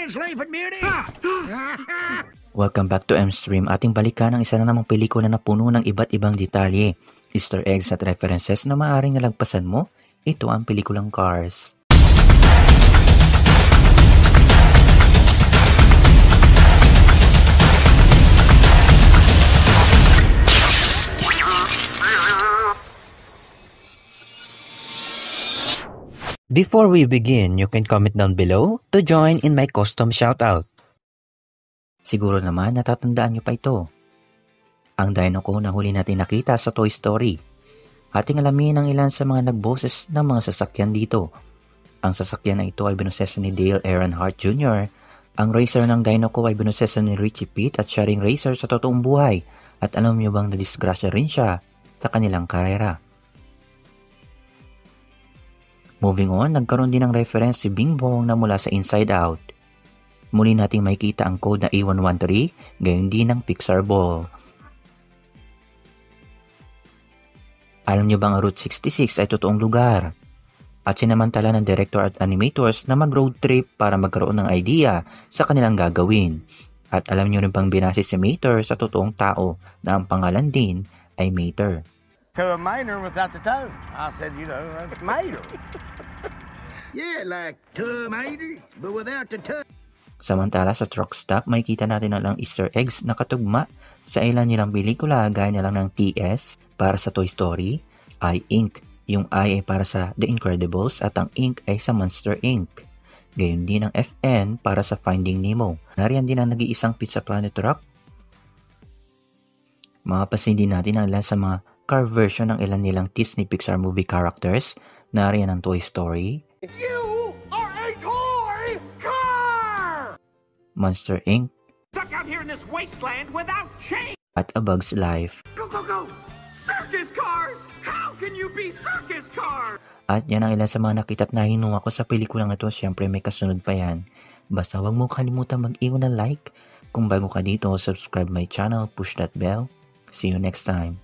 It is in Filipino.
translate for beauty? Welcome back to M-Stream. Ating balikan ang isa na namang pelikula na puno ng iba't ibang detalye, Easter eggs at references na maaaring nalagpasan mo. Ito ang pelikulang Cars. Before we begin, you can comment down below to join in my custom shoutout. Siguro naman natatandaan nyo pa ito. Ang dino ko na huli natin nakita sa Toy Story. Ating alamin ang ilan sa mga nagboses ng mga sasakyan dito. Ang sasakyan na ito ay binuseso ni Dale Earnhardt Jr. Ang racer ng dino ko ay binuseso ni Richie Pitt at siya ring racer sa totoong buhay. At alam nyo bang nadisgrasya rin siya sa kanilang karera? Moving on, nagkaroon din ng reference si Bing Bong na mula sa Inside Out. Muli nating makikita ang code na A113, gayon din ng Pixar Ball. Alam nyo bang ang Route 66 ay totoong lugar? At sinamantala ng director at animators na mag-road trip para magkaroon ng idea sa kanilang gagawin. At alam nyo rin bang binase si Mater sa totoong tao na ang pangalan din ay Mater. To a miner without the toe. I said, Mater. Yeah, like tomato, but without the toe. Samantala sa truck stop, makikita natin ang Easter eggs na katugma sa ilan nilang pelikula gaya na lang ng TS para sa Toy Story, I Inc. Yung I ay para sa The Incredibles at ang Inc. ay sa Monster Inc. Gayon din ang FN para sa Finding Nemo. Nariyan din ang nag-iisang Pizza Planet truck. Mapapansin din natin ang ilan sa mga car version ng ilan nilang Disney Pixar movie characters. Nariyan ang Toy Story, You are a toy car! Monster Inc. Stuck out here in this wasteland without change. at A Bug's Life. Go, go, go! Circus cars! How can you be circus cars? At yan ang ilan sa mga nakita at nahinuha ko sa pelikulang ito. Siyempre may kasunod pa yan. Basta huwag mo kalimutan mag-iwan ng like. Kung bago ka dito, subscribe my channel, push that bell. See you next time.